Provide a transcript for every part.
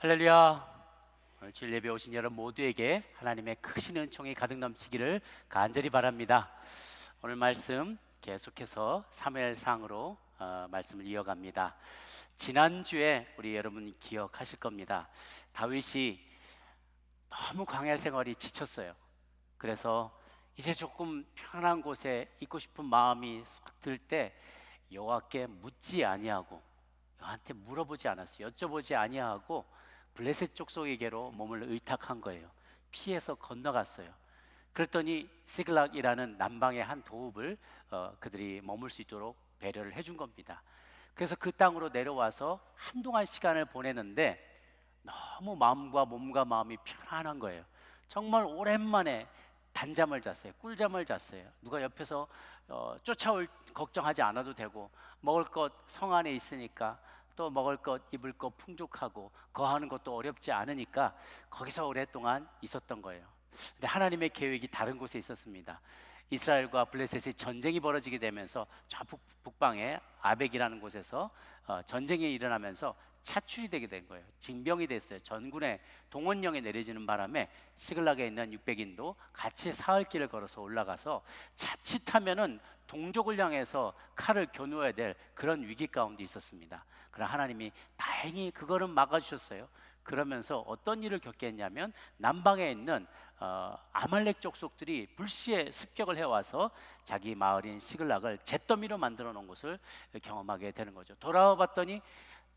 할렐루야. 오늘 주일 예배 오신 여러분 모두에게 하나님의 크신 은총이 가득 넘치기를 간절히 바랍니다. 오늘 말씀 계속해서 사무엘상으로 말씀을 이어갑니다. 지난주에 우리 여러분 기억하실 겁니다. 다윗이 너무 광야 생활이 지쳤어요. 그래서 이제 조금 편한 곳에 있고 싶은 마음이 싹 들 때 여호와께 묻지 아니하고, 여호와한테 물어보지 않았어요. 여쭤보지 아니하고 블레셋 족속에게로 몸을 의탁한 거예요. 피해서 건너갔어요. 그랬더니 시글락이라는 남방의 한 도읍을 그들이 머물 수 있도록 배려를 해준 겁니다. 그래서 그 땅으로 내려와서 한동안 시간을 보내는데 너무 마음과 몸과 마음이 편안한 거예요. 정말 오랜만에 단잠을 잤어요. 꿀잠을 잤어요. 누가 옆에서 쫓아올 걱정하지 않아도 되고, 먹을 것 성 안에 있으니까, 또 먹을 것 입을 것 풍족하고 거하는 것도 어렵지 않으니까 거기서 오랫동안 있었던 거예요. 근데 하나님의 계획이 다른 곳에 있었습니다. 이스라엘과 블레셋의 전쟁이 벌어지게 되면서 저 북방의 아벡이라는 곳에서 전쟁이 일어나면서 차출이 되게 된 거예요. 징병이 됐어요. 전군의 동원령이 내려지는 바람에 시글락에 있는 600인도 같이 사흘 길을 걸어서 올라가서 자칫하면은 동족을 향해서 칼을 겨누어야 될 그런 위기 가운데 있었습니다. 그러나 하나님이 다행히 그거는 막아주셨어요. 그러면서 어떤 일을 겪게 했냐면, 남방에 있는 아말렉 족속들이 불시에 습격을 해와서 자기 마을인 시글락을 잿더미로 만들어 놓은 것을 경험하게 되는 거죠. 돌아와 봤더니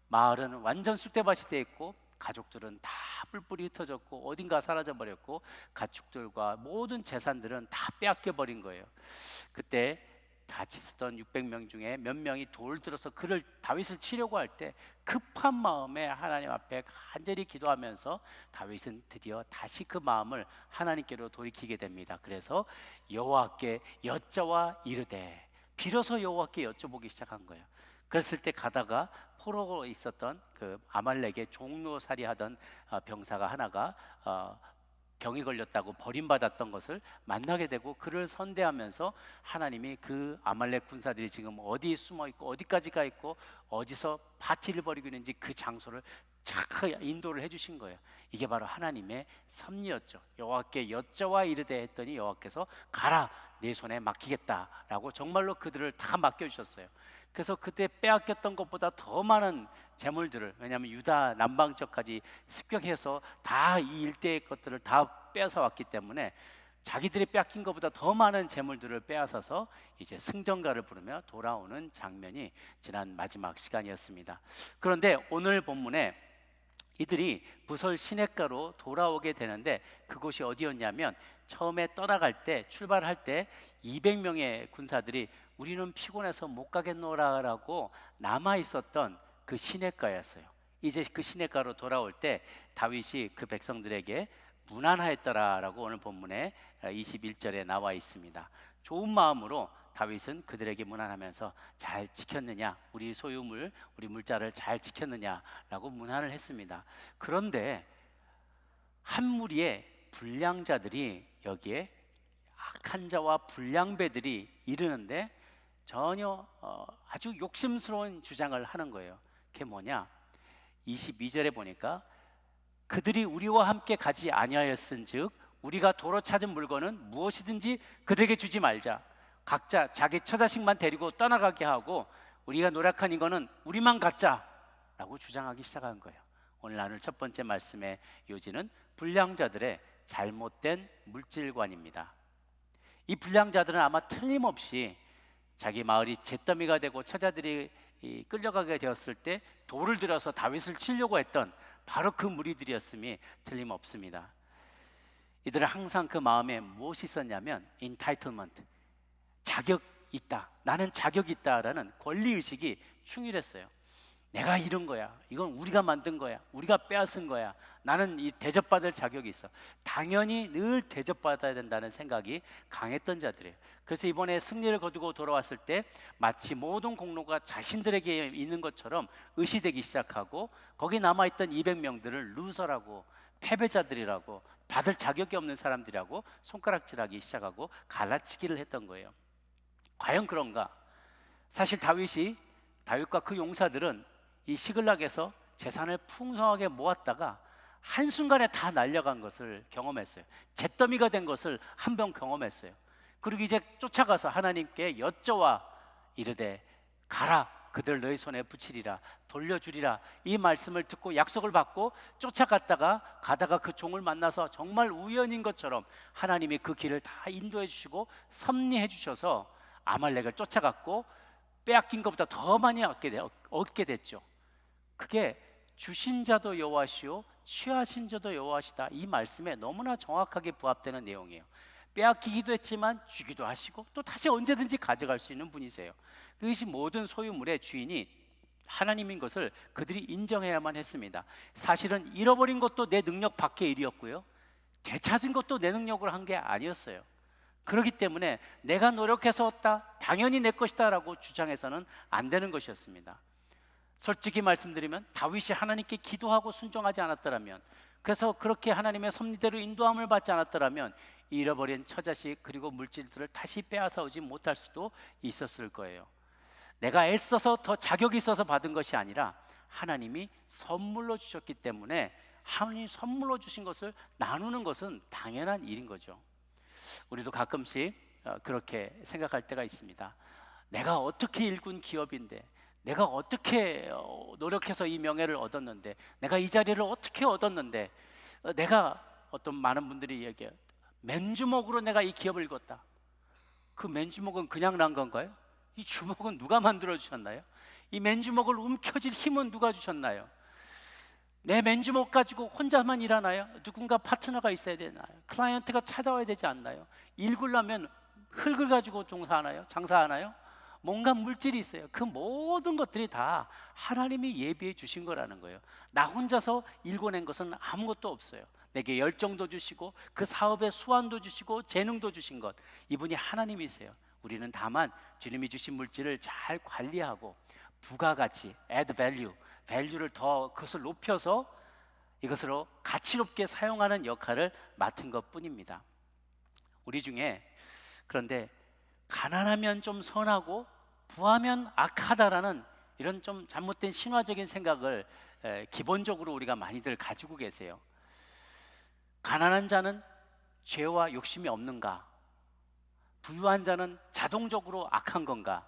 마을은 완전 쑥대밭이 되어 있고, 가족들은 다 뿔뿔이 흩어졌고 어딘가 사라져 버렸고, 가축들과 모든 재산들은 다 빼앗겨 버린 거예요. 그때 같이 있었던 600명 중에 몇 명이 돌을 들어서 그를 다윗을 치려고 할 때 급한 마음에 하나님 앞에 간절히 기도하면서 다윗은 드디어 다시 그 마음을 하나님께로 돌이키게 됩니다. 그래서 여호와께 여짜와 이르되, 비로소 여호와께 여쭤보기 시작한 거예요. 그랬을 때 가다가 포로로 있었던 그 아말렉의 종로살이하던 병사가 하나가 병이 걸렸다고 버림받았던 것을 만나게 되고, 그를 선대하면서 하나님이 그 아말렉 군사들이 지금 어디 숨어 있고 어디까지 가 있고 어디서 파티를 벌이고 있는지 그 장소를 착 인도를 해주신 거예요. 이게 바로 하나님의 섭리였죠. 여호와께 여짜와 이르되 했더니 여호와께서 가라, 내 손에 맡기겠다라고 정말로 그들을 다 맡겨주셨어요. 그래서 그때 빼앗겼던 것보다 더 많은 재물들을, 왜냐하면 유다 남방쪽까지 습격해서 다 이 일대의 것들을 다 빼앗아 왔기 때문에 자기들이 빼앗긴 것보다 더 많은 재물들을 빼앗아서 이제 승전가를 부르며 돌아오는 장면이 지난 마지막 시간이었습니다. 그런데 오늘 본문에 이들이 부설 시냇가로 돌아오게 되는데, 그곳이 어디였냐면 처음에 떠나갈 때, 출발할 때 200명의 군사들이 우리는 피곤해서 못 가겠노라라고 남아 있었던 그 시냇가였어요. 이제 그 시냇가로 돌아올 때 다윗이 그 백성들에게 문안하였더라라고 오늘 본문에 21절에 나와 있습니다. 좋은 마음으로 다윗은 그들에게 문안하면서 잘 지켰느냐, 우리 소유물, 우리 물자를 잘 지켰느냐라고 문안을 했습니다. 그런데 한 무리의 불량자들이 여기에 악한 자와 불량배들이 이르는데 전혀 아주 욕심스러운 주장을 하는 거예요. 그게 뭐냐? 22절에 보니까 그들이 우리와 함께 가지 아니하였은즉 우리가 도로 찾은 물건은 무엇이든지 그들에게 주지 말자. 각자 자기 처자식만 데리고 떠나가게 하고 우리가 노력한 이거는 우리만 갖자라고 주장하기 시작한 거예요. 오늘 나눌 첫 번째 말씀의 요지는 불량자들의 잘못된 물질관입니다. 이 불량자들은 아마 틀림없이 자기 마을이 잿더미가 되고 처자들이 끌려가게 되었을 때 돌을 들어서 다윗을 치려고 했던 바로 그 무리들이었음이 틀림없습니다. 이들은 항상 그 마음에 무엇이 있었냐면 entitlement, 자격 있다, 나는 자격 있다라는 권리의식이 충실했어요. 내가 이룬 거야, 이건 우리가 만든 거야, 우리가 빼앗은 거야, 나는 이 대접받을 자격이 있어. 당연히 늘 대접받아야 된다는 생각이 강했던 자들이에요. 그래서 이번에 승리를 거두고 돌아왔을 때 마치 모든 공로가 자신들에게 있는 것처럼 의시되기 시작하고, 거기 남아있던 200명들을 루저라고, 패배자들이라고, 받을 자격이 없는 사람들이라고 손가락질하기 시작하고 갈라치기를 했던 거예요. 과연 그런가? 사실 다윗과 그 용사들은 이 시글락에서 재산을 풍성하게 모았다가 한순간에 다 날려간 것을 경험했어요. 잿더미가 된 것을 한 번 경험했어요. 그리고 이제 쫓아가서 하나님께 여쭤와 이르되 가라, 그들 너희 손에 붙이리라, 돌려주리라, 이 말씀을 듣고 약속을 받고 쫓아갔다가 가다가 그 종을 만나서 정말 우연인 것처럼 하나님이 그 길을 다 인도해 주시고 섭리해 주셔서 아말렉을 쫓아갔고 빼앗긴 것보다 더 많이 얻게 됐죠. 그게 주신 자도 여호와시오 취하신 자도 여호와시다, 이 말씀에 너무나 정확하게 부합되는 내용이에요. 빼앗기기도 했지만 주기도 하시고 또 다시 언제든지 가져갈 수 있는 분이세요. 그것이 모든 소유물의 주인이 하나님인 것을 그들이 인정해야만 했습니다. 사실은 잃어버린 것도 내 능력 밖의 일이었고요, 되찾은 것도 내 능력으로 한 게 아니었어요. 그렇기 때문에 내가 노력해서 얻다, 당연히 내 것이다 라고 주장해서는 안 되는 것이었습니다. 솔직히 말씀드리면 다윗이 하나님께 기도하고 순종하지 않았더라면, 그래서 그렇게 하나님의 섭리대로 인도함을 받지 않았더라면 잃어버린 처자식 그리고 물질들을 다시 빼앗아 오지 못할 수도 있었을 거예요. 내가 애써서 더 자격이 있어서 받은 것이 아니라 하나님이 선물로 주셨기 때문에 하나님이 선물로 주신 것을 나누는 것은 당연한 일인 거죠. 우리도 가끔씩 그렇게 생각할 때가 있습니다. 내가 어떻게 일군 기업인데, 내가 어떻게 노력해서 이 명예를 얻었는데, 내가 이 자리를 어떻게 얻었는데, 내가 어떤 많은 분들이 얘기해요. 맨주먹으로 내가 이 기업을 읽었다. 그 맨주먹은 그냥 난 건가요? 이 주먹은 누가 만들어 주셨나요? 이 맨주먹을 움켜쥘 힘은 누가 주셨나요? 내 맨주먹 가지고 혼자만 일하나요? 누군가 파트너가 있어야 되나요? 클라이언트가 찾아와야 되지 않나요? 일구려면 흙을 가지고 장사하나요? 뭔가 물질이 있어요. 그 모든 것들이 다 하나님이 예비해 주신 거라는 거예요. 나 혼자서 일궈낸 것은 아무것도 없어요. 내게 열정도 주시고 그 사업에 수완도 주시고 재능도 주신 것, 이분이 하나님이세요. 우리는 다만 주님이 주신 물질을 잘 관리하고 부가가치, add value, 밸류를 더 그것을 높여서 이것으로 가치롭게 사용하는 역할을 맡은 것뿐입니다. 우리 중에 그런데 가난하면 좀 선하고 부하면 악하다라는 이런 좀 잘못된 신화적인 생각을 기본적으로 우리가 많이들 가지고 계세요. 가난한 자는 죄와 욕심이 없는가? 부유한 자는 자동적으로 악한 건가?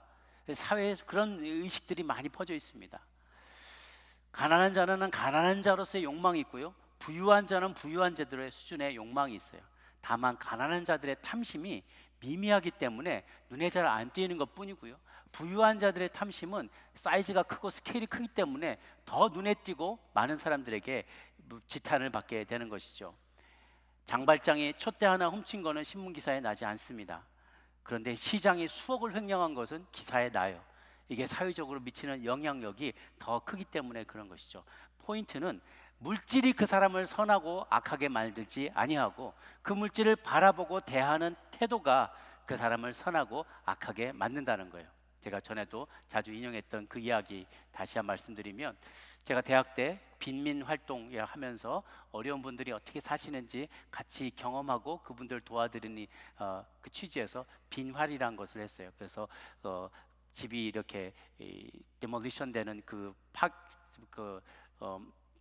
사회에 그런 의식들이 많이 퍼져 있습니다. 가난한 자는 가난한 자로서의 욕망이 있고요, 부유한 자는 부유한 자들의 수준의 욕망이 있어요. 다만 가난한 자들의 탐심이 미미하기 때문에 눈에 잘 안 띄는 것 뿐이고요, 부유한 자들의 탐심은 사이즈가 크고 스케일이 크기 때문에 더 눈에 띄고 많은 사람들에게 지탄을 받게 되는 것이죠. 장발장이 촛대 하나 훔친 거는 신문기사에 나지 않습니다. 그런데 시장이 수억을 횡령한 것은 기사에 나요. 이게 사회적으로 미치는 영향력이 더 크기 때문에 그런 것이죠. 포인트는 물질이 그 사람을 선하고 악하게 만들지 아니하고 그 물질을 바라보고 대하는 태도가 그 사람을 선하고 악하게 만든다는 거예요. 제가 전에도 자주 인용했던 그 이야기 다시 한번 말씀드리면, 제가 대학 때 빈민 활동을 하면서 어려운 분들이 어떻게 사시는지 같이 경험하고 그분들 도와드리는 그 취지에서 빈활이라는 것을 했어요. 그래서 집이 이렇게 데몰리션 되는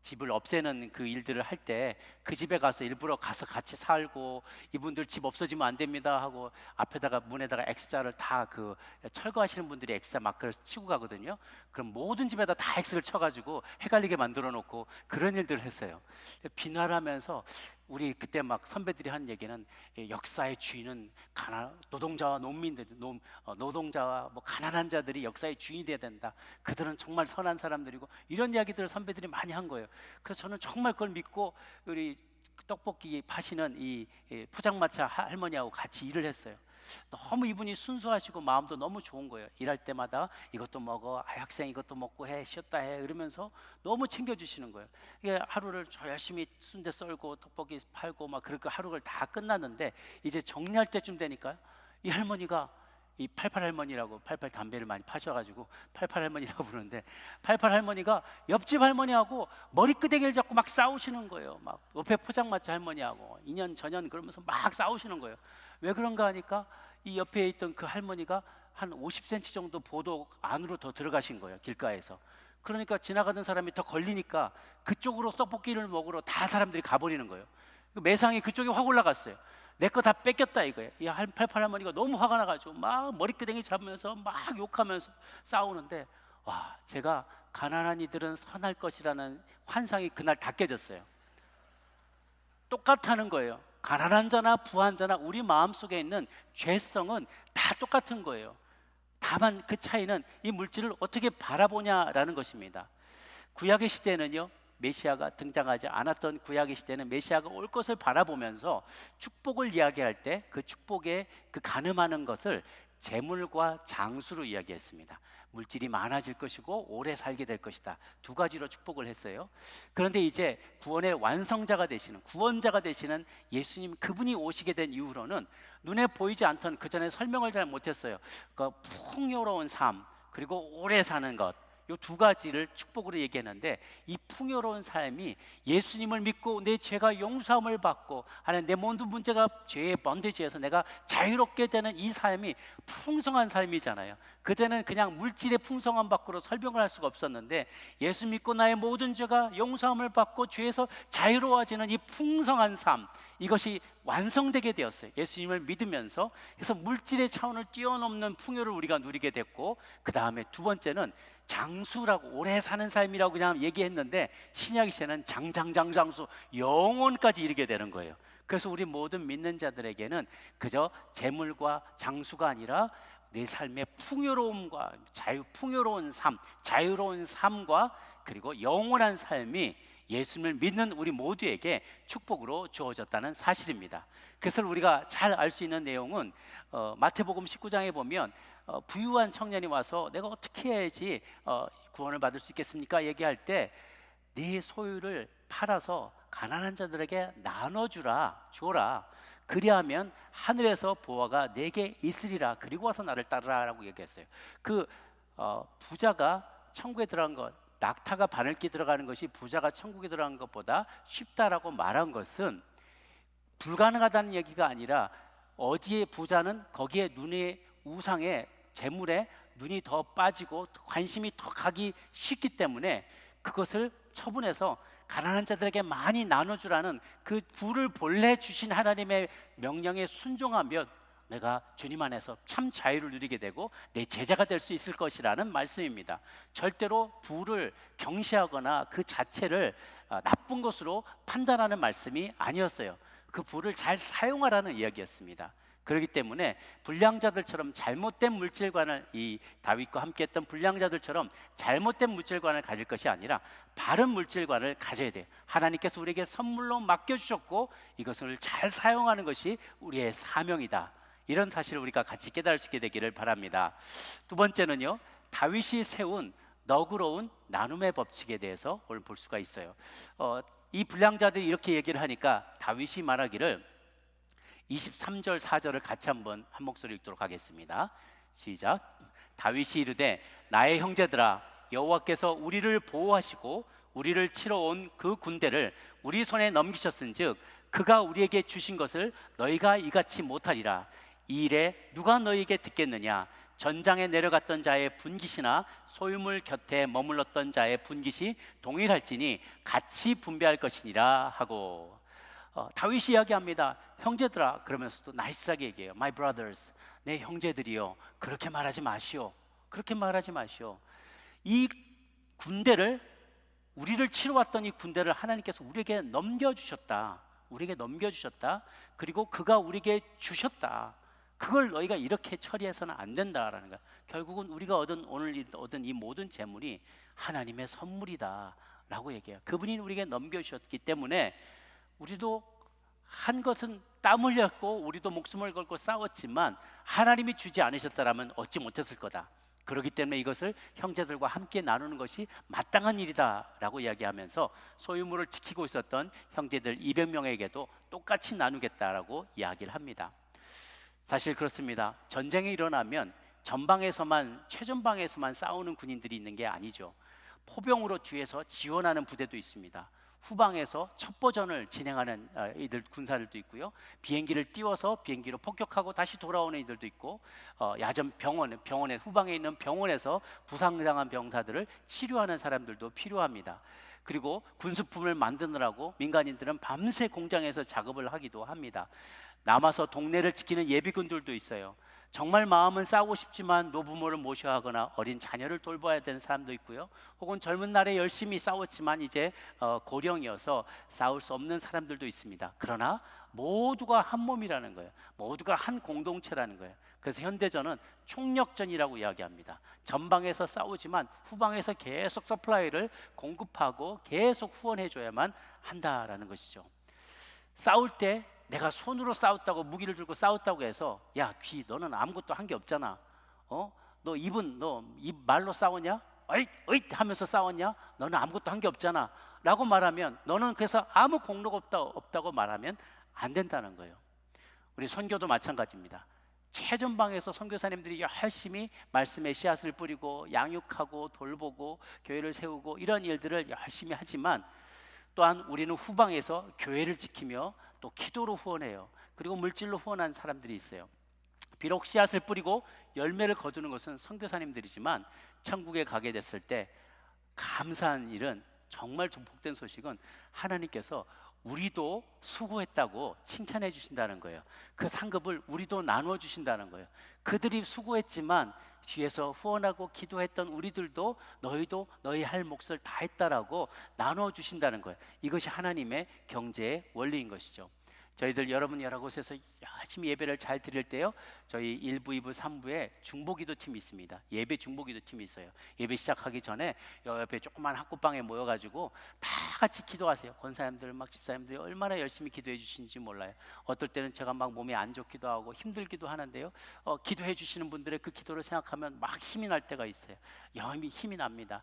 집을 없애는 그 일들을 할 때 그 집에 가서 일부러 가서 같이 살고, 이분들 집 없어지면 안 됩니다 하고 앞에다가 문에다가 X자를 다 철거하시는 분들이 X자 마크를 치고 가거든요. 그럼 모든 집에다 다 X를 쳐가지고 헷갈리게 만들어 놓고 그런 일들을 했어요. 비난하면서 우리 그때 막 선배들이 한 얘기는, 역사의 주인은 노동자와 노동자와 가난한 자들이 역사의 주인이 돼야 된다. 그들은 정말 선한 사람들이고, 이런 이야기들을 선배들이 많이 한 거예요. 그래서 저는 정말 그걸 믿고 우리 떡볶이 파시는 이 포장마차 할머니하고 같이 일을 했어요. 너무 이분이 순수하시고 마음도 너무 좋은 거예요. 일할 때마다 이것도 먹어, 학생 이것도 먹고 해, 쉬었다 해, 이러면서 너무 챙겨주시는 거예요. 이게 하루를 저 열심히 순대 썰고 떡볶이 팔고 막 그렇게 하루를 다 끝났는데, 이제 정리할 때쯤 되니까 이 할머니가, 이 88 할머니라고, 88 담배를 많이 파셔가지고 88 할머니라고 부르는데, 88 할머니가 옆집 할머니하고 머리끄댕이를 잡고 막 싸우시는 거예요. 막 옆에 포장마차 할머니하고 2년 전년 그러면서 막 싸우시는 거예요. 왜 그런가 하니까 이 옆에 있던 그 할머니가 한 50cm 정도 보도 안으로 더 들어가신 거예요, 길가에서. 그러니까 지나가던 사람이 더 걸리니까 그쪽으로 떡볶이를 먹으러 다 사람들이 가버리는 거예요. 매상이 그쪽에 확 올라갔어요. 내 거 다 뺏겼다 이거예요. 이 팔팔 할머니가 너무 화가 나가지고 막 머리끄댕이 잡으면서 막 욕하면서 싸우는데, 와, 제가 가난한 이들은 선할 것이라는 환상이 그날 다 깨졌어요. 똑같다는 거예요. 가난한 자나 부한 자나 우리 마음속에 있는 죄성은 다 똑같은 거예요. 다만 그 차이는 이 물질을 어떻게 바라보냐라는 것입니다. 구약의 시대는요, 메시아가 등장하지 않았던 구약의 시대는 메시아가 올 것을 바라보면서 축복을 이야기할 때 그 축복의 그 가늠하는 것을 재물과 장수로 이야기했습니다. 물질이 많아질 것이고 오래 살게 될 것이다. 두 가지로 축복을 했어요. 그런데 이제 구원의 완성자가 되시는, 구원자가 되시는 예수님, 그분이 오시게 된 이후로는 눈에 보이지 않던, 그 전에 설명을 잘 못했어요. 그 풍요로운 삶, 그리고 오래 사는 것, 이 두 가지를 축복으로 얘기했는데, 이 풍요로운 삶이 예수님을 믿고 내 죄가 용서함을 받고 하는 내 모든 문제가 죄의 번데지에서 내가 자유롭게 되는 이 삶이 풍성한 삶이잖아요. 그전에는 그냥 물질의 풍성함 밖으로 설명을 할 수가 없었는데, 예수 믿고 나의 모든 죄가 용서함을 받고 죄에서 자유로워지는 이 풍성한 삶, 이것이 완성되게 되었어요. 예수님을 믿으면서. 그래서 물질의 차원을 뛰어넘는 풍요를 우리가 누리게 됐고, 그 다음에 두 번째는 장수라고, 오래 사는 삶이라고 그냥 얘기했는데, 신약 시대는 장수, 영원까지 이르게 되는 거예요. 그래서 우리 모든 믿는 자들에게는 그저 재물과 장수가 아니라 내 삶의 풍요로움과 풍요로운 삶, 자유로운 삶과 그리고 영원한 삶이 예수님을 믿는 우리 모두에게 축복으로 주어졌다는 사실입니다. 그래서 우리가 잘 알 수 있는 내용은 마태복음 19장에 보면 부유한 청년이 와서 내가 어떻게 해야지 구원을 받을 수 있겠습니까? 얘기할 때 네 소유를 팔아서 가난한 자들에게 나눠주라, 줘라. 그리하면 하늘에서 보화가 내게 있으리라. 그리고 와서 나를 따르라라고 얘기했어요. 그 부자가 천국에 들어간 것, 낙타가 바늘기 들어가는 것이 부자가 천국에 들어간 것보다 쉽다라고 말한 것은 불가능하다는 얘기가 아니라, 어디에 부자는 거기에 눈의 우상에, 재물에 눈이 더 빠지고 관심이 더 가기 쉽기 때문에 그것을 처분해서 가난한 자들에게 많이 나눠주라는 그 부를 본래 주신 하나님의 명령에 순종하면 내가 주님 안에서 참 자유를 누리게 되고 내 제자가 될 수 있을 것이라는 말씀입니다. 절대로 부를 경시하거나 그 자체를 나쁜 것으로 판단하는 말씀이 아니었어요. 그 부를 잘 사용하라는 이야기였습니다. 그렇기 때문에 불량자들처럼 잘못된 물질관을, 이 다윗과 함께했던 불량자들처럼 잘못된 물질관을 가질 것이 아니라 바른 물질관을 가져야 돼요. 하나님께서 우리에게 선물로 맡겨주셨고 이것을 잘 사용하는 것이 우리의 사명이다. 이런 사실을 우리가 같이 깨달을 수 있게 되기를 바랍니다. 두 번째는요, 다윗이 세운 너그러운 나눔의 법칙에 대해서 오늘 볼 수가 있어요. 이 불량자들이 이렇게 얘기를 하니까 다윗이 말하기를 23절 4절을 같이 한번 한 목소리 읽도록 하겠습니다. 시작. 다윗이 이르되 나의 형제들아, 여호와께서 우리를 보호하시고 우리를 치러 온 그 군대를 우리 손에 넘기셨은즉 그가 우리에게 주신 것을 너희가 이같이 못하리라. 이 일에 누가 너희에게 듣겠느냐? 전장에 내려갔던 자의 분깃이나 소유물 곁에 머물렀던 자의 분깃이 동일할지니 같이 분배할 것이니라 하고, 다윗이 이야기합니다. 형제들아, 그러면서도 나이스하게 얘기해요. My brothers, 내 형제들이요, 그렇게 말하지 마시오. 그렇게 말하지 마시오. 이 군대를, 우리를 치러 왔던 이 군대를 하나님께서 우리에게 넘겨주셨다. 우리에게 넘겨주셨다. 그리고 그가 우리에게 주셨다. 그걸 너희가 이렇게 처리해서는 안 된다라는 거야. 결국은 우리가 오늘 얻은 이 모든 재물이 하나님의 선물이다 라고 얘기해요. 그분이 우리에게 넘겨주셨기 때문에 우리도 한 것은 땀 흘렸고 우리도 목숨을 걸고 싸웠지만 하나님이 주지 않으셨다라면 얻지 못했을 거다. 그렇기 때문에 이것을 형제들과 함께 나누는 것이 마땅한 일이다 라고 이야기하면서 소유물을 지키고 있었던 형제들 200명에게도 똑같이 나누겠다라고 이야기를 합니다. 사실 그렇습니다. 전쟁이 일어나면 전방에서만, 최전방에서만 싸우는 군인들이 있는 게 아니죠. 포병으로 뒤에서 지원하는 부대도 있습니다. 후방에서 첩보전을 진행하는 이들 군사들도 있고요. 비행기를 띄워서 비행기로 폭격하고 다시 돌아오는 이들도 있고, 야전 병원에 후방에 있는 병원에서 부상당한 병사들을 치료하는 사람들도 필요합니다. 그리고 군수품을 만드느라고 민간인들은 밤새 공장에서 작업을 하기도 합니다. 남아서 동네를 지키는 예비군들도 있어요. 정말 마음은 싸우고 싶지만 노부모를 모셔야 하거나 어린 자녀를 돌봐야 되는 사람도 있고요. 혹은 젊은 날에 열심히 싸웠지만 이제 고령이어서 싸울 수 없는 사람들도 있습니다. 그러나 모두가 한 몸이라는 거예요. 모두가 한 공동체라는 거예요. 그래서 현대전은 총력전이라고 이야기합니다. 전방에서 싸우지만 후방에서 계속 서플라이를 공급하고 계속 후원해줘야만 한다라는 것이죠. 싸울 때 내가 손으로 싸웠다고, 무기를 들고 싸웠다고 해서 야 귀 너는 아무것도 한 게 없잖아, 너 입 말로 싸웠냐, 어잇 어잇 하면서 싸웠냐, 너는 아무것도 한 게 없잖아 라고 말하면, 너는 그래서 아무 공로가 없다고 말하면 안 된다는 거예요. 우리 선교도 마찬가지입니다. 최전방에서 선교사님들이 열심히 말씀의 씨앗을 뿌리고 양육하고 돌보고 교회를 세우고 이런 일들을 열심히 하지만, 또한 우리는 후방에서 교회를 지키며 또 기도로 후원해요. 그리고 물질로 후원하는 사람들이 있어요. 비록 씨앗을 뿌리고 열매를 거두는 것은 선교사님들이지만, 천국에 가게 됐을 때 감사한 일은, 정말 복된 소식은 하나님께서 우리도 수고했다고 칭찬해 주신다는 거예요. 그 상급을 우리도 나누어 주신다는 거예요. 그들이 수고했지만 뒤에서 후원하고 기도했던 우리들도 너희도 너희 할 몫을 다 했다라고 나누어 주신다는 거예요. 이것이 하나님의 경제의 원리인 것이죠. 저희들 여러분 여러 곳에서 열심히 예배를 잘 드릴 때요, 저희 1부, 2부, 3부에 중보기도 팀이 있습니다. 예배 중보기도 팀이 있어요. 예배 시작하기 전에 옆에 조그만 학구방에 모여가지고 다 같이 기도하세요. 권사님들 막 집사님들이 얼마나 열심히 기도해 주시는지 몰라요. 어떨 때는 제가 막 몸이 안 좋기도 하고 힘들기도 하는데요, 기도해 주시는 분들의 그 기도를 생각하면 막 힘이 날 때가 있어요. 힘이 납니다.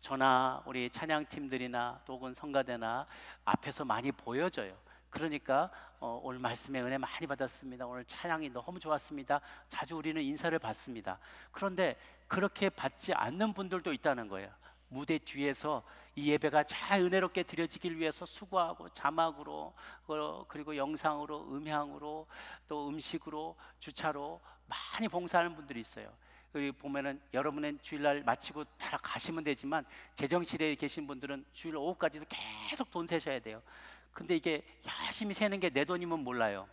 저나 우리 찬양팀들이나 혹은 성가대나 앞에서 많이 보여져요. 그러니까 오늘 말씀의 은혜 많이 받았습니다, 오늘 찬양이 너무 좋았습니다, 자주 우리는 인사를 받습니다. 그런데 그렇게 받지 않는 분들도 있다는 거예요. 무대 뒤에서 이 예배가 잘 은혜롭게 드려지길 위해서 수고하고 자막으로, 그리고 영상으로, 음향으로, 또 음식으로, 주차로 많이 봉사하는 분들이 있어요. 여기 보면은 여러분은 주일날 마치고 다 가시면 되지만, 재정실에 계신 분들은 주일 오후까지도 계속 돈 세셔야 돼요. 근데 이게 열심히 세는 게 내 돈이면 몰라요.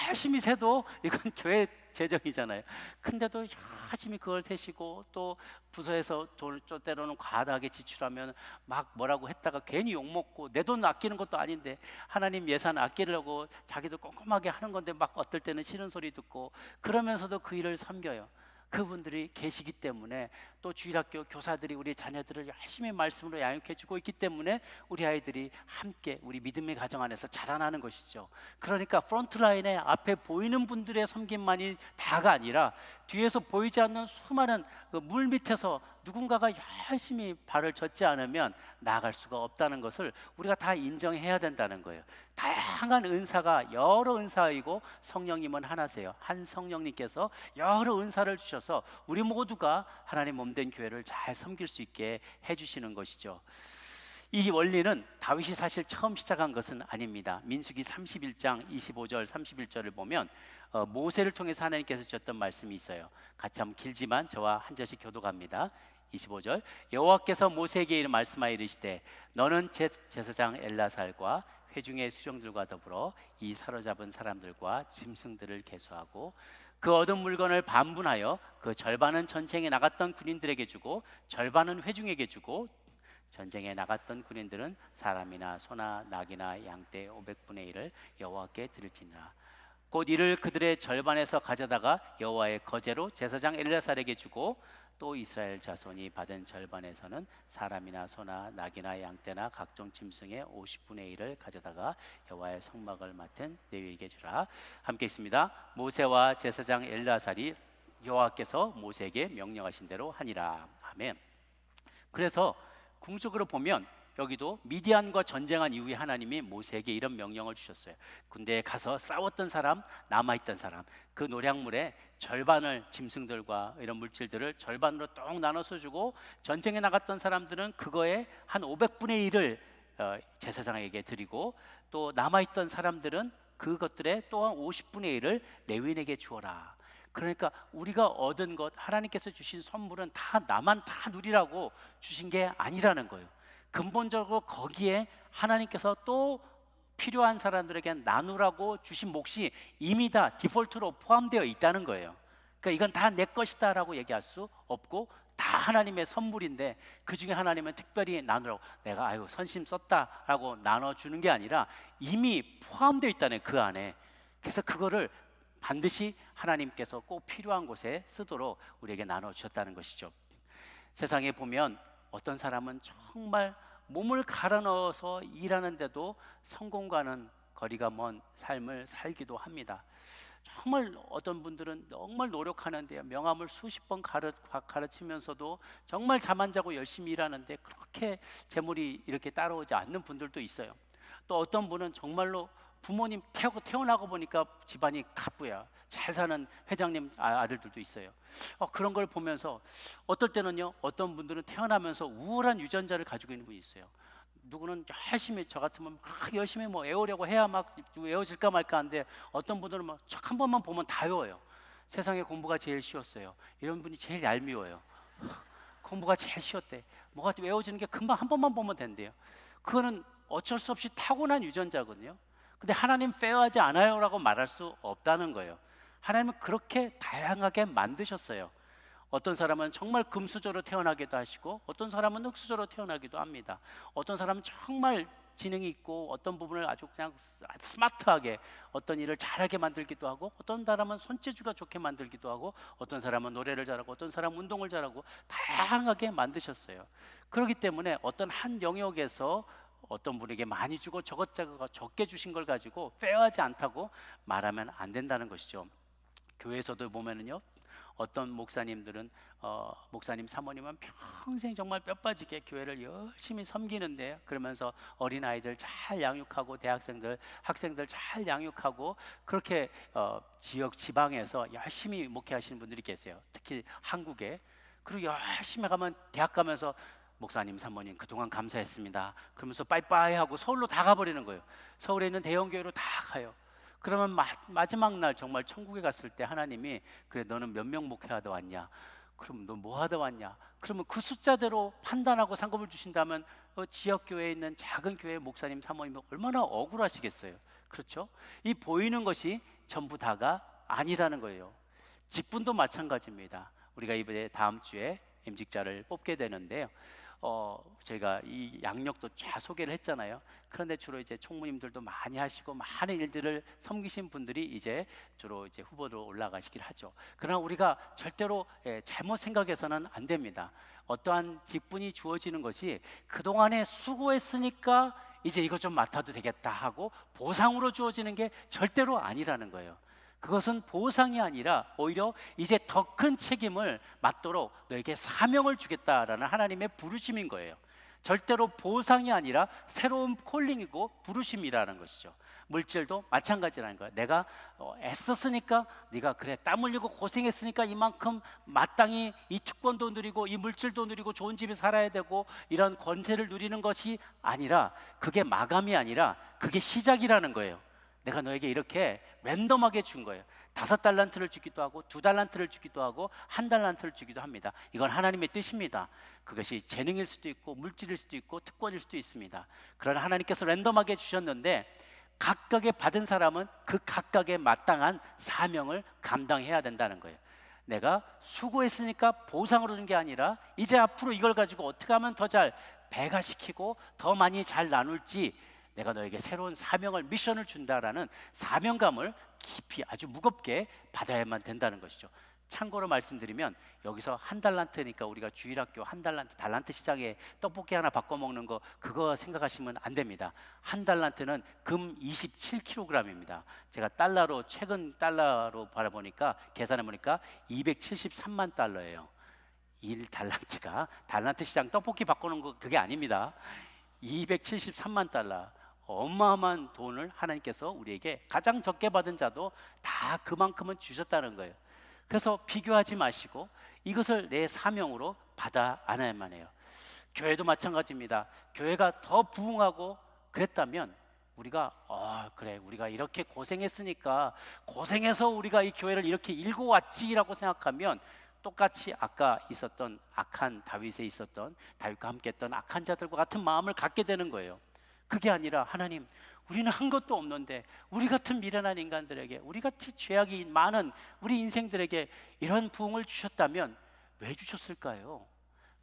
열심히 세도 이건 교회 재정이잖아요. 근데도 열심히 그걸 세시고, 또 부서에서 돈 때로는 과다하게 지출하면 막 뭐라고 했다가 괜히 욕먹고, 내 돈 아끼는 것도 아닌데 하나님 예산 아끼려고 자기도 꼼꼼하게 하는 건데 막 어떨 때는 싫은 소리 듣고, 그러면서도 그 일을 섬겨요. 그분들이 계시기 때문에, 또 주일학교 교사들이 우리 자녀들을 열심히 말씀으로 양육해주고 있기 때문에 우리 아이들이 함께 우리 믿음의 가정 안에서 자라나는 것이죠. 그러니까 프론트라인에 앞에 보이는 분들의 섬김만이 다가 아니라, 뒤에서 보이지 않는 수많은 물 밑에서 누군가가 열심히 발을 젓지 않으면 나아갈 수가 없다는 것을 우리가 다 인정해야 된다는 거예요. 다양한 은사가 여러 은사이고 성령님은 하나세요. 한 성령님께서 여러 은사를 주셔서 우리 모두가 하나님 몸된 교회를 잘 섬길 수 있게 해주시는 것이죠. 이 원리는 다윗이 사실 처음 시작한 것은 아닙니다. 민수기 31장 25절 31절을 보면 모세를 통해서 하나님께서 주셨던 말씀이 있어요. 같이 한번, 길지만 저와 한 절씩 교독합니다. 25절, 여호와께서 모세에게 말씀하여 이르시되 너는 제사장 엘라살과 회중의 수령들과 더불어 이 사로잡은 사람들과 짐승들을 계수하고 그 얻은 물건을 반분하여 그 절반은 전쟁에 나갔던 군인들에게 주고 절반은 회중에게 주고, 전쟁에 나갔던 군인들은 사람이나 소나 낙이나 양떼 500분의 1을 여호와께 드릴지니라. 곧 이를 그들의 절반에서 가져다가 여호와의 거제로 제사장 엘야살에게 주고, 또 이스라엘 자손이 받은 절반에서는 사람이나 소나 낙이나 양떼나 각종 짐승의 50분의 1을 가져다가 여호와의 성막을 맡은 레위에게 주라. 함께 있습니다. 모세와 제사장 엘야살이 여호와께서 모세에게 명령하신 대로 하니라. 아멘. 그래서 궁극적으로 보면 여기도 미디안과 전쟁한 이후에 하나님이 모세에게 이런 명령을 주셨어요. 군대에 가서 싸웠던 사람, 남아있던 사람, 그 노략물의 절반을, 짐승들과 이런 물질들을 절반으로 똥 나눠서 주고, 전쟁에 나갔던 사람들은 그거에 한 500분의 1을 제사장에게 드리고, 또 남아있던 사람들은 그것들의 또한 50분의 1을 레위인에게 주어라. 그러니까 우리가 얻은 것, 하나님께서 주신 선물은 다 나만 다 누리라고 주신 게 아니라는 거예요. 근본적으로 거기에 하나님께서 또 필요한 사람들에게 나누라고 주신 몫이 이미 다 디폴트로 포함되어 있다는 거예요. 그러니까 이건 다 내 것이다 라고 얘기할 수 없고, 다 하나님의 선물인데 그 중에 하나님은 특별히 나누라고, 내가 아유 선심 썼다 라고 나눠주는 게 아니라 이미 포함되어 있다네, 그 안에. 그래서 그거를 반드시 하나님께서 꼭 필요한 곳에 쓰도록 우리에게 나눠주셨다는 것이죠. 세상에 보면 어떤 사람은 정말 몸을 갈아 넣어서 일하는데도 성공과는 거리가 먼 삶을 살기도 합니다. 정말 어떤 분들은 정말 노력하는데요, 명함을 수십 번 가르치면서도 정말 잠 안 자고 열심히 일하는데 그렇게 재물이 이렇게 따라오지 않는 분들도 있어요. 또 어떤 분은 정말로 부모님 태어나고 보니까 집안이 가부야, 잘 사는 회장님 아들들도 있어요. 그런 걸 보면서 어떨 때는요, 어떤 분들은 태어나면서 우울한 유전자를 가지고 있는 분이 있어요. 누구는 열심히, 저 같으면 막 열심히 뭐 외우려고 해야 막 외워질까 말까 하는데, 어떤 분들은 막 책 한 번만 보면 다 외워요. 세상에 공부가 제일 쉬웠어요. 이런 분이 제일 얄미워요. 공부가 제일 쉬웠대. 뭐가 외워지는 게 금방 한 번만 보면 된대요. 그거는 어쩔 수 없이 타고난 유전자거든요. 근데 하나님 페어하지 않아요 라고 말할 수 없다는 거예요. 하나님은 그렇게 다양하게 만드셨어요. 어떤 사람은 정말 금수저로 태어나기도 하시고, 어떤 사람은 흙수저로 태어나기도 합니다. 어떤 사람은 정말 지능이 있고, 어떤 부분을 아주 그냥 스마트하게 어떤 일을 잘하게 만들기도 하고, 어떤 사람은 손재주가 좋게 만들기도 하고, 어떤 사람은 노래를 잘하고, 어떤 사람은 운동을 잘하고, 다양하게 만드셨어요. 그렇기 때문에 어떤 한 영역에서 어떤 분에게 많이 주고 저것저것 적게 주신 걸 가지고 페어하지 않다고 말하면 안 된다는 것이죠. 교회에서도 보면은요, 어떤 목사님들은 목사님 사모님은 평생 정말 뼈 빠지게 교회를 열심히 섬기는데, 그러면서 어린아이들 잘 양육하고 대학생들, 학생들 잘 양육하고, 그렇게 지역 지방에서 열심히 목회하시는 분들이 계세요. 특히 한국에. 그리고 열심히 가면 대학 가면서 목사님 사모님 그동안 감사했습니다 그러면서 빠이빠이 하고 서울로 다 가버리는 거예요. 서울에 있는 대형 교회로 다 가요. 그러면 마지막 날 정말 천국에 갔을 때 하나님이, 그래 너는 몇 명 목회하다 왔냐, 그럼 너 뭐 하다 왔냐, 그러면 그 숫자대로 판단하고 상급을 주신다면 지역 교회에 있는 작은 교회 목사님 사모님은 얼마나 억울하시겠어요. 그렇죠? 이 보이는 것이 전부 다가 아니라는 거예요. 직분도 마찬가지입니다. 우리가 이번에 다음 주에 임직자를 뽑게 되는데요, 저희가 이 양력도 쫙 소개를 했잖아요. 그런데 주로 이제 총무님들도 많이 하시고 많은 일들을 섬기신 분들이 이제 주로 이제 후보로 올라가시길 하죠. 그러나 우리가 절대로 잘못 생각해서는 안 됩니다. 어떠한 직분이 주어지는 것이 그동안에 수고했으니까 이제 이거 좀 맡아도 되겠다 하고 보상으로 주어지는 게 절대로 아니라는 거예요. 그것은 보상이 아니라 오히려 이제 더 큰 책임을 맡도록 너에게 사명을 주겠다라는 하나님의 부르심인 거예요. 절대로 보상이 아니라 새로운 콜링이고 부르심이라는 것이죠. 물질도 마찬가지라는 거예요. 내가 애썼으니까, 네가 그래 땀 흘리고 고생했으니까 이만큼 마땅히 이 특권도 누리고 이 물질도 누리고 좋은 집에 살아야 되고 이런 권세를 누리는 것이 아니라, 그게 마감이 아니라 그게 시작이라는 거예요. 내가 너에게 이렇게 랜덤하게 준 거예요. 5달란트를 주기도 하고 2달란트를 주기도 하고 1달란트를 주기도 합니다. 이건 하나님의 뜻입니다. 그것이 재능일 수도 있고 물질일 수도 있고 특권일 수도 있습니다. 그러나 하나님께서 랜덤하게 주셨는데, 각각의 받은 사람은 그 각각의 마땅한 사명을 감당해야 된다는 거예요. 내가 수고했으니까 보상으로 준 게 아니라, 이제 앞으로 이걸 가지고 어떻게 하면 더 잘 배가시키고 더 많이 잘 나눌지, 내가 너에게 새로운 사명을, 미션을 준다라는 사명감을 깊이 아주 무겁게 받아야만 된다는 것이죠. 참고로 말씀드리면, 여기서 1달란트니까 우리가 주일학교 1달란트, 달란트 시장에 떡볶이 하나 바꿔 먹는 거, 그거 생각하시면 안 됩니다. 1달란트는 금 27kg입니다. 제가 달러로, 최근 달러로 바라보니까, 계산해 보니까 273만 달러예요. 1달란트가 달란트 시장 떡볶이 바꾸는 거 그게 아닙니다. 273만 달러, 어마어마한 돈을 하나님께서 우리에게 가장 적게 받은 자도 다 그만큼은 주셨다는 거예요. 그래서 비교하지 마시고 이것을 내 사명으로 받아 안아야만 해요. 교회도 마찬가지입니다. 교회가 더 부흥하고 그랬다면 우리가 그래, 우리가 이렇게 고생했으니까 고생해서 우리가 이 교회를 이렇게 일궈 왔지라고 생각하면 똑같이 아까 있었던 악한 다윗에 있었던 다윗과 함께 했던 악한 자들과 같은 마음을 갖게 되는 거예요. 그게 아니라 하나님, 우리는 한 것도 없는데 우리 같은 미련한 인간들에게, 우리 같이 죄악이 많은 우리 인생들에게 이런 부흥을 주셨다면 왜 주셨을까요?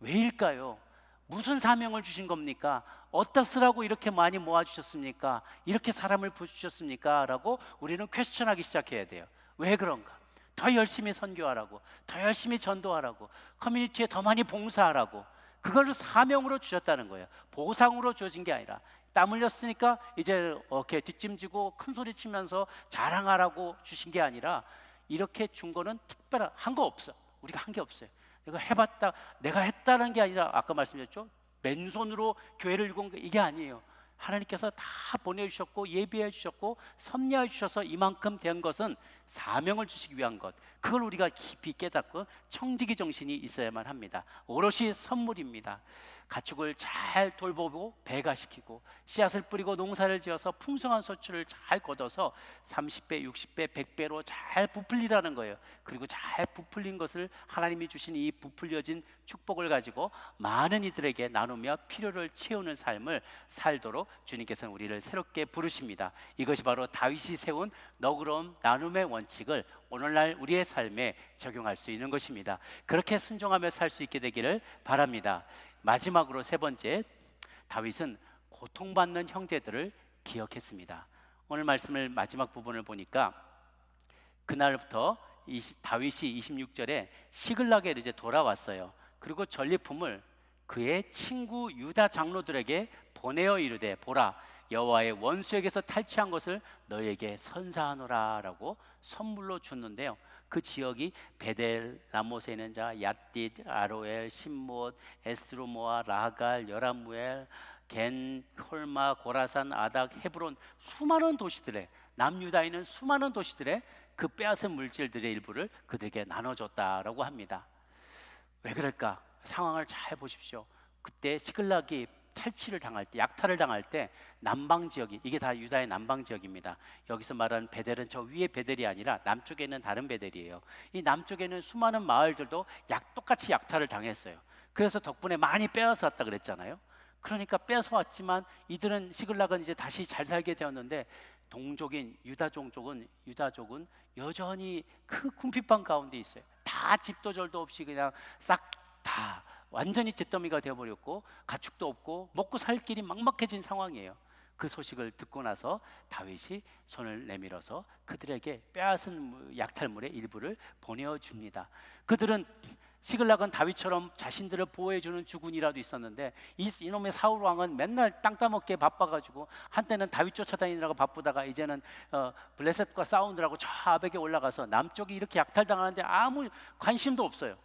왜일까요? 무슨 사명을 주신 겁니까? 어떠스라고 이렇게 많이 모아주셨습니까? 이렇게 사람을 부어주셨습니까? 라고 우리는 퀘스천하기 시작해야 돼요. 왜 그런가? 더 열심히 선교하라고, 더 열심히 전도하라고, 커뮤니티에 더 많이 봉사하라고. 그걸 사명으로 주셨다는 거예요. 보상으로 주어진 게 아니라 땀 흘렸으니까 이제 이렇게 뒷짐지고 큰 소리 치면서 자랑하라고 주신 게 아니라 이렇게 준 거는 특별한 한 거 없어. 우리가 한 게 없어요. 내가 해봤다, 내가 했다는 게 아니라 아까 말씀드렸죠, 맨손으로 교회를 이룬 게 이게 아니에요. 하나님께서 다 보내주셨고 예비해 주셨고 섭리해 주셔서 이만큼 된 것은 사명을 주시기 위한 것, 그걸 우리가 깊이 깨닫고 청지기 정신이 있어야만 합니다. 오롯이 선물입니다. 가축을 잘 돌보고 배가시키고 씨앗을 뿌리고 농사를 지어서 풍성한 소출을 잘 거둬서 30배, 60배, 100배로 잘 부풀리라는 거예요. 그리고 잘 부풀린 것을 하나님이 주신 이 부풀려진 축복을 가지고 많은 이들에게 나누며 필요를 채우는 삶을 살도록 주님께서는 우리를 새롭게 부르십니다. 이것이 바로 다윗이 세운 너그러운 나눔의 원칙을 오늘날 우리의 삶에 적용할 수 있는 것입니다. 그렇게 순종하며 살 수 있게 되기를 바랍니다. 마지막으로 세 번째, 다윗은 고통받는 형제들을 기억했습니다. 오늘 말씀을 마지막 부분을 보니까 그날부터 다윗이 26절에 시글락에 이제 돌아왔어요. 그리고 전리품을 그의 친구 유다 장로들에게 보내어 이르되, 보라, 여호와의 원수에게서 탈취한 것을 너에게 선사하노라 라고 선물로 줬는데요. 그 지역이 베델, 라못에 있는 자, 얏딧, 아로엘, 신못, 에스드로모아, 라갈, 여라무엘, 겐, 홀마, 고라산, 아닥, 헤브론, 수많은 도시들에, 남유다에 있는 수많은 도시들에 그 빼앗은 물질들의 일부를 그들에게 나눠줬다라고 합니다. 왜 그럴까? 상황을 잘 보십시오. 그때 시글락이 탈취를 당할 때, 약탈을 당할 때 남방 지역이, 이게 다 유다의 남방 지역입니다. 여기서 말하는 베델은 저 위에 베델이 아니라 남쪽에 있는 다른 베델이에요. 이 남쪽에는 수많은 마을들도 똑같이 약탈을 당했어요. 그래서 덕분에 많이 빼앗아 왔다 그랬잖아요. 그러니까 빼앗아 왔지만 이들은, 시글락은 이제 다시 잘 살게 되었는데 동족인 유다족은 여전히 그 궁핍한 가운데 있어요. 다 집도 절도 없이 그냥 싹 다 완전히 잿더미가 되어버렸고 가축도 없고 먹고 살 길이 막막해진 상황이에요. 그 소식을 듣고 나서 다윗이 손을 내밀어서 그들에게 빼앗은 약탈물의 일부를 보내어줍니다. 그들은, 시글락은 다윗처럼 자신들을 보호해주는 주군이라도 있었는데 이놈의 사울 왕은 맨날 땅 따먹기에 바빠가지고 한때는 다윗 쫓아다니느라고 바쁘다가 이제는 블레셋과 싸우느라고 저 아벡에 올라가서 남쪽이 이렇게 약탈당하는데 아무 관심도 없어요.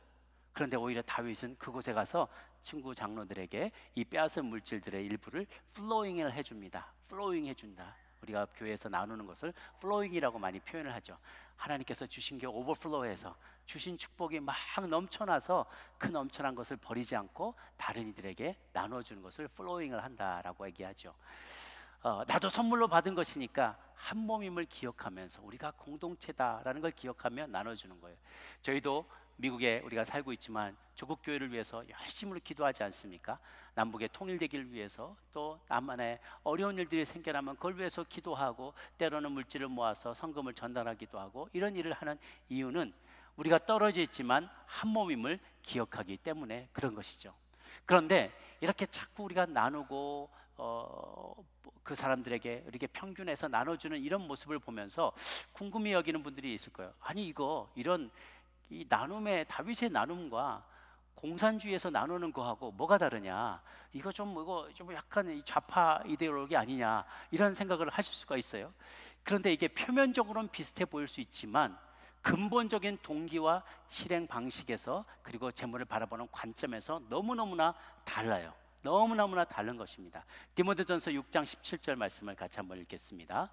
그런데 오히려 다윗은 그곳에 가서 친구 장로들에게 이 빼앗은 물질들의 일부를 플로잉을 해줍니다. 플로잉 해준다. 우리가 교회에서 나누는 것을 플로잉이라고 많이 표현을 하죠. 하나님께서 주신 게 오버플로우해서 주신 축복이 막 넘쳐나서 그 넘쳐난 것을 버리지 않고 다른 이들에게 나눠주는 것을 플로잉을 한다라고 얘기하죠. 나도 선물로 받은 것이니까 한 몸임을 기억하면서 우리가 공동체다라는 걸 기억하며 나눠주는 거예요. 저희도 미국에 우리가 살고 있지만 조국 교회를 위해서 열심히 기도하지 않습니까? 남북의 통일되기를 위해서, 또 남한에 어려운 일들이 생겨나면 그걸 위해서 기도하고 때로는 물질을 모아서 성금을 전달하기도 하고, 이런 일을 하는 이유는 우리가 떨어져 있지만 한 몸임을 기억하기 때문에 그런 것이죠. 그런데 이렇게 자꾸 우리가 나누고 그 사람들에게 이렇게 평균해서 나눠주는 이런 모습을 보면서 궁금히 여기는 분들이 있을 거예요. 아니, 이런 이 나눔의, 다윗의 나눔과 공산주의에서 나누는 거하고 뭐가 다르냐? 이거 좀 약간 좌파 이데올로기 아니냐? 이런 생각을 하실 수가 있어요. 그런데 이게 표면적으로는 비슷해 보일 수 있지만 근본적인 동기와 실행 방식에서, 그리고 재물을 바라보는 관점에서 너무너무나 달라요. 너무너무나 다른 것입니다. 디모데전서 6장 17절 말씀을 같이 한번 읽겠습니다.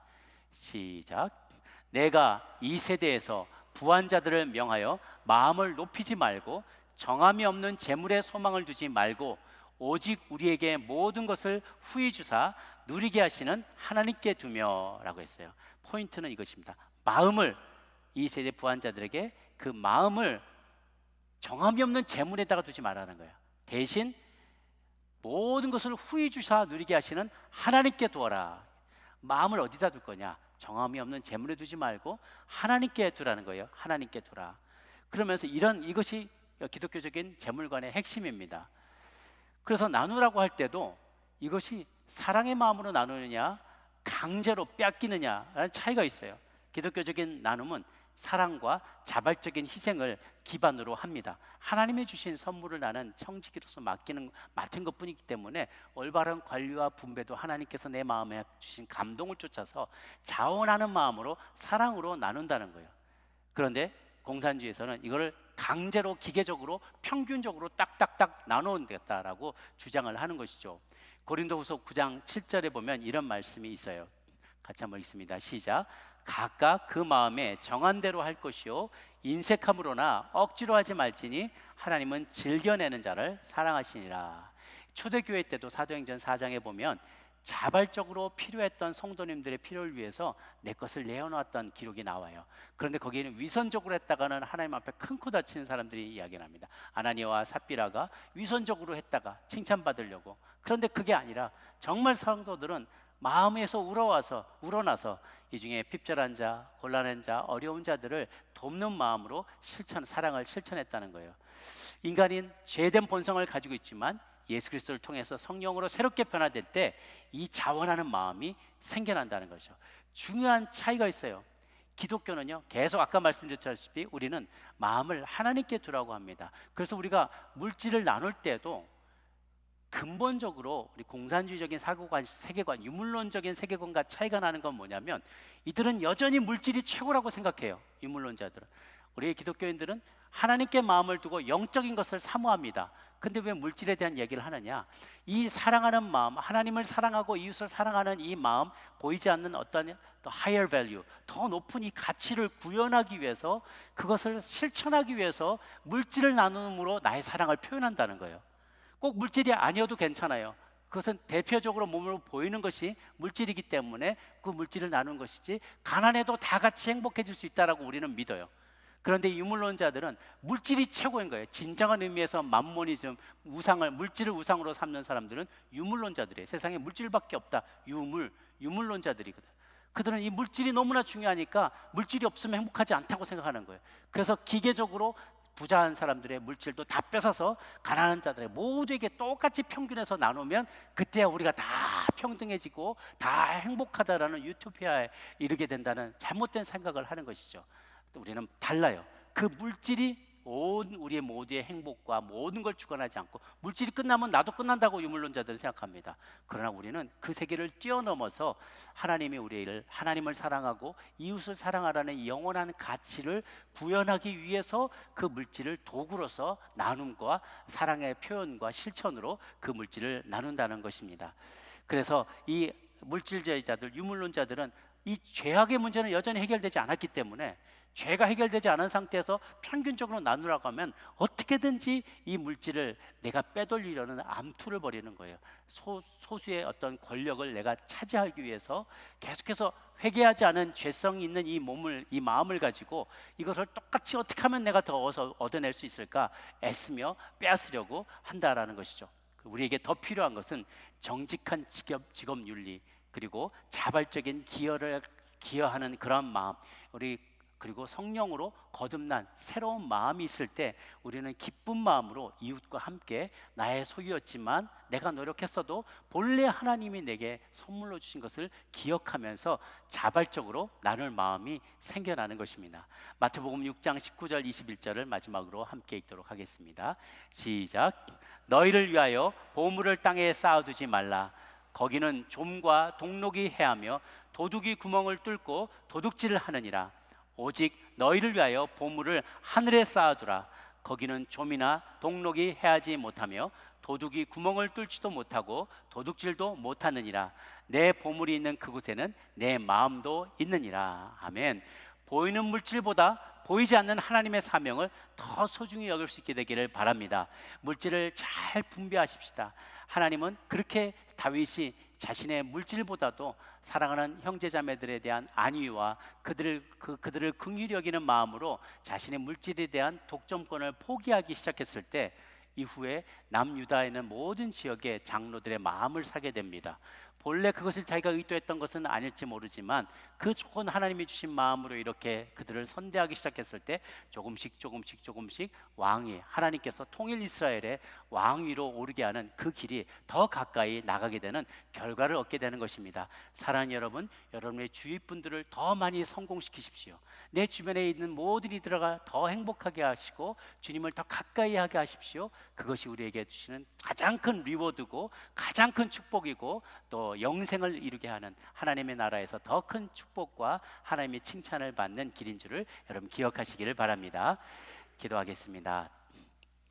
시작. 내가 이 세대에서 부한 자들을 명하여 마음을 높이지 말고 정함이 없는 재물에 소망을 두지 말고 오직 우리에게 모든 것을 후히 주사 누리게 하시는 하나님께 두며 라고 했어요. 포인트는 이것입니다. 마음을, 이 세대 부한 자들에게 그 마음을 정함이 없는 재물에다가 두지 말라는 거예요. 대신 모든 것을 후히 주사 누리게 하시는 하나님께 두어라. 마음을 어디다 둘 거냐? 정함이 없는 재물에 두지 말고 하나님께 두라는 거예요. 하나님께 두라. 그러면서 이것이 기독교적인 재물관의 핵심입니다. 그래서 나누라고 할 때도 이것이 사랑의 마음으로 나누느냐 강제로 빼앗기느냐라는 차이가 있어요. 기독교적인 나눔은 사랑과 자발적인 희생을 기반으로 합니다. 하나님이 주신 선물을 나는 청지기로서 맡은 것뿐이기 때문에 올바른 관리와 분배도 하나님께서 내 마음에 주신 감동을 쫓아서 자원하는 마음으로 사랑으로 나눈다는 거예요. 그런데 공산주의에서는 이걸 강제로 기계적으로 평균적으로 딱딱딱 나누겠다라고 주장을 하는 것이죠. 고린도후서 9장 7절에 보면 이런 말씀이 있어요. 같이 한번 읽습니다. 시작. 각각 그 마음에 정한 대로 할 것이요 인색함으로나 억지로 하지 말지니 하나님은 즐겨내는 자를 사랑하시니라. 초대교회 때도 사도행전 4장에 보면 자발적으로 필요했던 성도님들의 필요를 위해서 내 것을 내어놓았던 기록이 나와요. 그런데 거기에는 위선적으로 했다가는 하나님 앞에 큰 코 다치는 사람들이 이야기합니다. 아나니아와 삽비라가 위선적으로 했다가 칭찬받으려고. 그런데 그게 아니라 정말 성도들은 마음에서 우러나서 이 중에 핍절한 자, 곤란한 자, 어려운 자들을 돕는 마음으로 사랑을 실천했다는 거예요. 인간인 죄된 본성을 가지고 있지만 예수 그리스도를 통해서 성령으로 새롭게 변화될 때 이 자원하는 마음이 생겨난다는 거죠. 중요한 차이가 있어요. 기독교는요, 계속 아까 말씀드렸다시피 우리는 마음을 하나님께 두라고 합니다. 그래서 우리가 물질을 나눌 때도 근본적으로 우리 공산주의적인 사고관, 세계관, 유물론적인 세계관과 차이가 나는 건 뭐냐면 이들은 여전히 물질이 최고라고 생각해요. 유물론자들은. 우리 기독교인들은 하나님께 마음을 두고 영적인 것을 사모합니다. 근데 왜 물질에 대한 얘기를 하느냐? 이 사랑하는 마음, 하나님을 사랑하고 이웃을 사랑하는 이 마음, 보이지 않는 어떤 더 higher value, 더 높은 이 가치를 구현하기 위해서, 그것을 실천하기 위해서 물질을 나눔으로 나의 사랑을 표현한다는 거예요. 꼭 물질이 아니어도 괜찮아요. 그것은 대표적으로 몸으로 보이는 것이 물질이기 때문에 그 물질을 나누는 것이지, 가난해도 다 같이 행복해질 수 있다라고 우리는 믿어요. 그런데 유물론자들은 물질이 최고인 거예요. 진정한 의미에서 맘모니즘, 물질을 우상으로 삼는 사람들은 유물론자들이에요. 세상에 물질밖에 없다. 유물론자들이거든. 그들은 이 물질이 너무나 중요하니까 물질이 없으면 행복하지 않다고 생각하는 거예요. 그래서 기계적으로 부자한 사람들의 물질도 다 뺏어서 가난한 자들의 모두에게 똑같이 평균해서 나누면 그때야 우리가 다 평등해지고 다 행복하다라는 유토피아에 이르게 된다는 잘못된 생각을 하는 것이죠. 우리는 달라요. 그 물질이 온 우리의 모두의 행복과 모든 걸 주관하지 않고, 물질이 끝나면 나도 끝난다고 유물론자들은 생각합니다. 그러나 우리는 그 세계를 뛰어넘어서 하나님을 사랑하고 이웃을 사랑하라는 영원한 가치를 구현하기 위해서 그 물질을 도구로서 나눔과 사랑의 표현과 실천으로 그 물질을 나눈다는 것입니다. 그래서 이 물질주의자들, 유물론자들은 이 죄악의 문제는 여전히 해결되지 않았기 때문에, 죄가 해결되지 않은 상태에서 평균적으로 나누라고 하면 어떻게든지 이 물질을 내가 빼돌리려는 암투를 벌이는 거예요. 소수의 어떤 권력을 내가 차지하기 위해서 계속해서 회개하지 않은 죄성이 있는 이 마음을 가지고 이것을 똑같이 어떻게 하면 내가 더 얻어낼 수 있을까 애쓰며 빼앗으려고 한다라는 것이죠. 우리에게 더 필요한 것은 정직한 직업윤리, 그리고 자발적인 기여하는 그런 마음, 그리고 성령으로 거듭난 새로운 마음이 있을 때 우리는 기쁜 마음으로 이웃과 함께 나의 소유였지만 내가 노력했어도 본래 하나님이 내게 선물로 주신 것을 기억하면서 자발적으로 나눌 마음이 생겨나는 것입니다. 마태복음 6장 19절 21절을 마지막으로 함께 읽도록 하겠습니다. 시작. 너희를 위하여 보물을 땅에 쌓아두지 말라. 거기는 좀과 동록이 해하며 도둑이 구멍을 뚫고 도둑질을 하느니라. 오직 너희를 위하여 보물을 하늘에 쌓아두라. 거기는 좀이나 동록이 해하지 못하며 도둑이 구멍을 뚫지도 못하고 도둑질도 못하느니라. 내 보물이 있는 그곳에는 내 마음도 있느니라. 아멘. 보이는 물질보다 보이지 않는 하나님의 사명을 더 소중히 여길 수 있게 되기를 바랍니다. 물질을 잘 분배하십시다. 하나님은 그렇게 다윗이 자신의 물질보다도 사랑하는 형제자매들에 대한 안위와 그들을 긍휼히 여기는 마음으로 자신의 물질에 대한 독점권을 포기하기 시작했을 때 이후에 남유다에 있는 모든 지역의 장로들의 마음을 사게 됩니다. 본래 그것을 자기가 의도했던 것은 아닐지 모르지만 그 좋은 하나님이 주신 마음으로 이렇게 그들을 선대하기 시작했을 때 조금씩 왕이, 하나님께서 통일 이스라엘의 왕위로 오르게 하는 그 길이 더 가까이 나가게 되는 결과를 얻게 되는 것입니다. 사랑하는 여러분, 여러분의 주위 분들을 더 많이 성공시키십시오. 내 주변에 있는 모든 이들과 더 행복하게 하시고 주님을 더 가까이 하게 하십시오. 그것이 우리에게 주시는 가장 큰 리워드고 가장 큰 축복이고 또 영생을 이루게 하는 하나님의 나라에서 더 큰 축복과 하나님의 칭찬을 받는 길인 줄을 여러분 기억하시기를 바랍니다. 기도하겠습니다.